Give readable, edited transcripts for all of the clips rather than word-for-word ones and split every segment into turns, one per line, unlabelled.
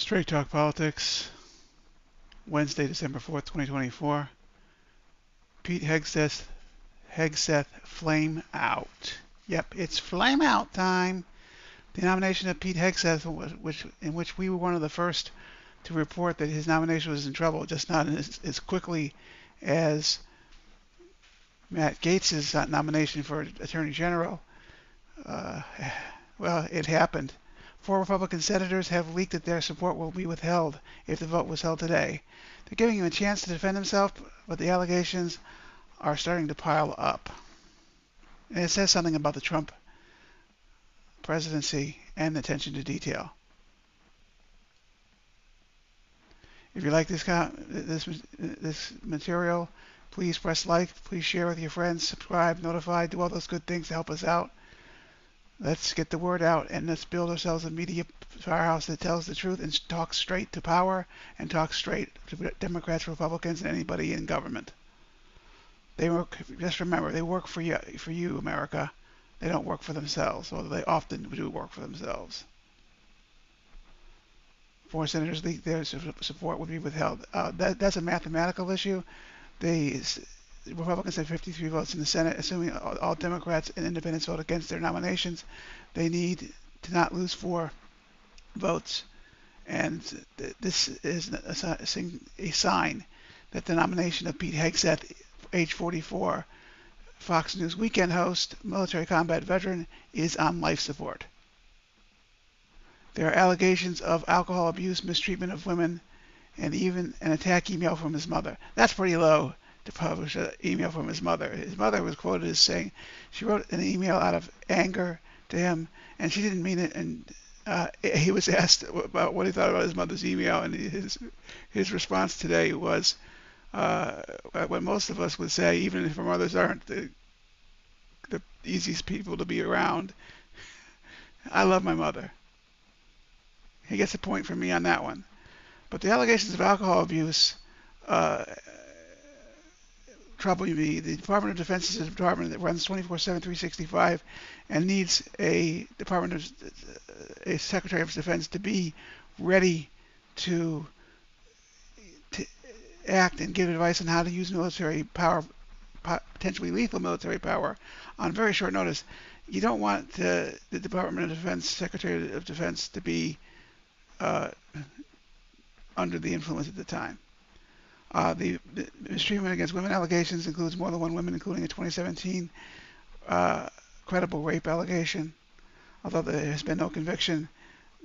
Straight Talk Politics, Wednesday, December 4th, 2024. Pete Hegseth, flame out. Yep, it's flame out time. The nomination of Pete Hegseth, in which we were one of the first to report that his nomination was in trouble, just not as quickly as Matt Gaetz' nomination for Attorney General. Well, it happened. 4 Republican senators have leaked that their support will be withheld if the vote was held today. They're giving him a chance to defend himself, but the allegations are starting to pile up. And it says something about the Trump presidency and attention to detail. If you like this material, please press like, please share with your friends, subscribe, notify, do all those good things to help us out. Let's get the word out, and let's build ourselves a media powerhouse that tells the truth and talks straight to power and talks straight to Democrats, Republicans, and anybody in government. Just remember, they work for you, America. They don't work for themselves, although they often do work for themselves. 4 senators leaked their support would be withheld. That's a mathematical issue. The Republicans had 53 votes in the Senate, assuming all Democrats and independents vote against their nominations. They need to not lose 4 votes. And this is a sign that the nomination of Pete Hegseth, age 44, Fox News weekend host, military combat veteran, is on life support. There are allegations of alcohol abuse, mistreatment of women, and even an attack email from his mother. That's pretty low to publish an email from his mother. His mother was quoted as saying she wrote an email out of anger to him, and she didn't mean it. And he was asked about what he thought about his mother's email, and his response today was what most of us would say, even if our mothers aren't the easiest people to be around. I love my mother. He gets a point from me on that one. But the allegations of alcohol abuse trouble me. The Department of Defense is a department that runs 24/7, 365, and needs a Secretary of Defense to be ready to act and give advice on how to use military power, potentially lethal military power, on very short notice. You don't want the Department of Defense, Secretary of Defense, to be under the influence at the time. The mistreatment against women allegations includes more than 1 woman, including a 2017 credible rape allegation. Although there has been no conviction,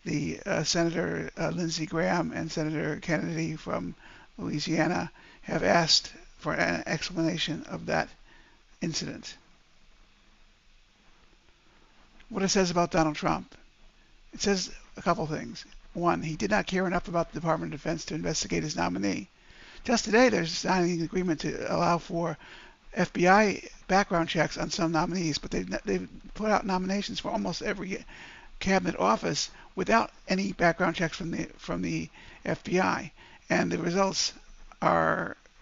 the Senator Lindsey Graham and Senator Kennedy from Louisiana have asked for an explanation of that incident. What it says about Donald Trump. It says a couple things. 1, he did not care enough about the Department of Defense to investigate his nominee. Just today, there's signing an agreement to allow for FBI background checks on some nominees, but they've put out nominations for almost every cabinet office without any background checks from the FBI, and the results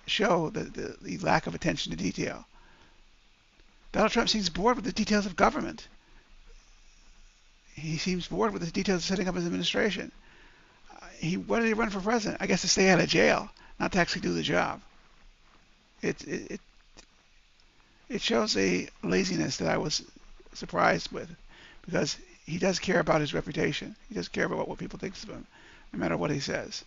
show the lack of attention to detail. Donald Trump seems bored with the details of government. He seems bored with the details of setting up his administration. Why did he run for president? I guess to stay out of jail, not to actually do the job. It shows a laziness that I was surprised with, because he does care about his reputation. He does care about what people think of him, no matter what he says.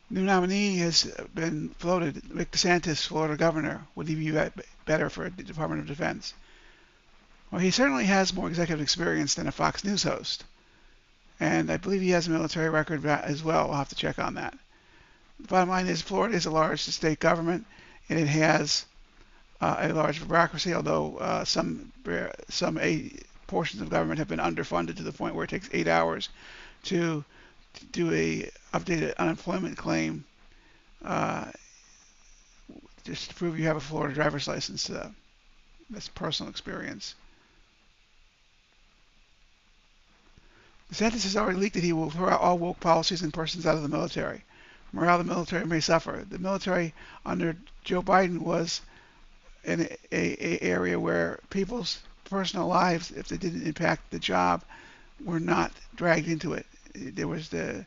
New nominee has been floated. DeSantis, Florida governor. Would he be better for the Department of Defense? Well, he certainly has more executive experience than a Fox News host. And I believe he has a military record as well. I'll have to check on that. The bottom line is Florida is a large state government, and it has a large bureaucracy, although some portions of government have been underfunded to the point where it takes 8 hours to do a updated unemployment claim just to prove you have a Florida driver's license. That's personal experience. DeSantis has already leaked that he will throw out all woke policies and persons out of the military. Morale of the military may suffer. The military under Joe Biden was in a area where people's personal lives, if they didn't impact the job, were not dragged into it. There was the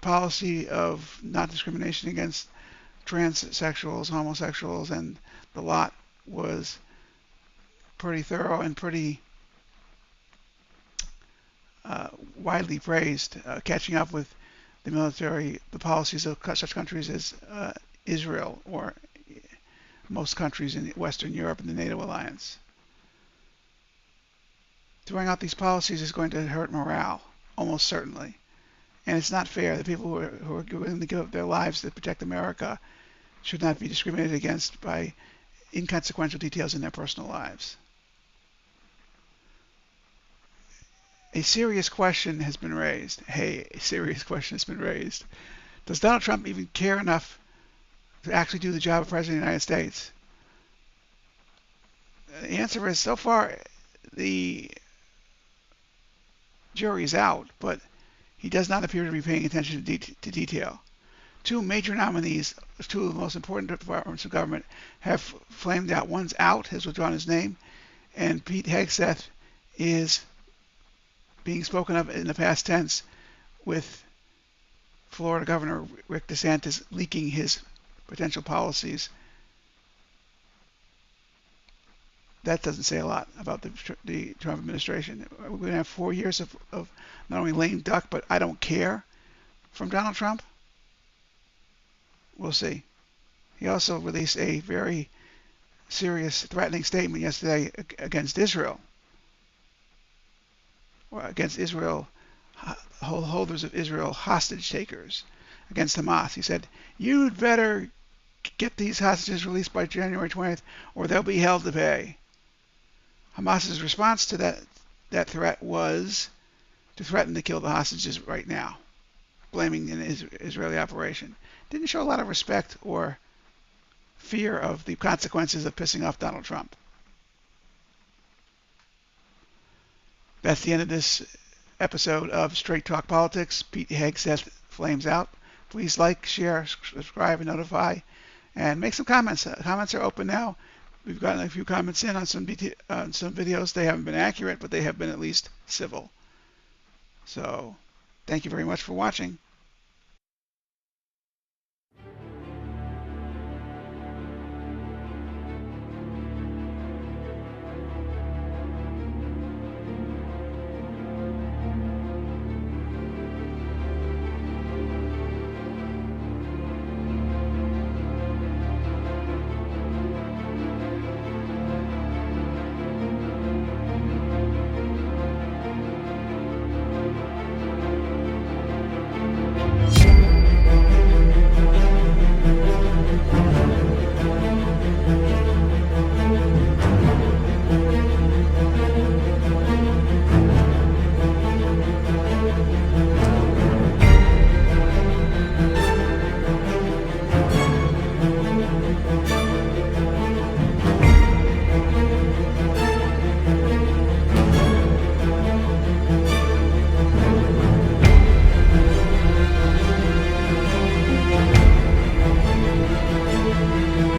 policy of not discrimination against transsexuals, homosexuals, and the lot was pretty thorough and pretty widely praised, catching up with the policies of such countries as Israel or most countries in Western Europe and the NATO alliance. Throwing out these policies is going to hurt morale, almost certainly. And it's not fair. The people who are willing to give up their lives to protect America should not be discriminated against by inconsequential details in their personal lives. A serious question has been raised. A serious question has been raised. Does Donald Trump even care enough to actually do the job of President of the United States? The answer is, so far, the jury is out, but he does not appear to be paying attention to detail. Two major nominees, two of the most important departments of government, have flamed out. One's out, has withdrawn his name, and Pete Hegseth is being spoken of in the past tense, with Florida Governor Rick DeSantis leaking his potential policies. That doesn't say a lot about the Trump administration. We're going to have 4 years of not only lame duck, but I don't care from Donald Trump. We'll see. He also released a very serious, threatening statement yesterday against Israel. Or against Israel, holders of Israel, hostage takers, against Hamas. He said, "You'd better get these hostages released by January 20th, or they'll be held to pay." Hamas's response to that threat was to threaten to kill the hostages right now, blaming an Israeli operation. Didn't show a lot of respect or fear of the consequences of pissing off Donald Trump. That's the end of this episode of Straight Talk Politics. Pete Hegseth flames out. Please like, share, subscribe, and notify, and make some comments. Comments are open now. We've gotten a few comments in on some videos. They haven't been accurate, but they have been at least civil. So, thank you very much for watching.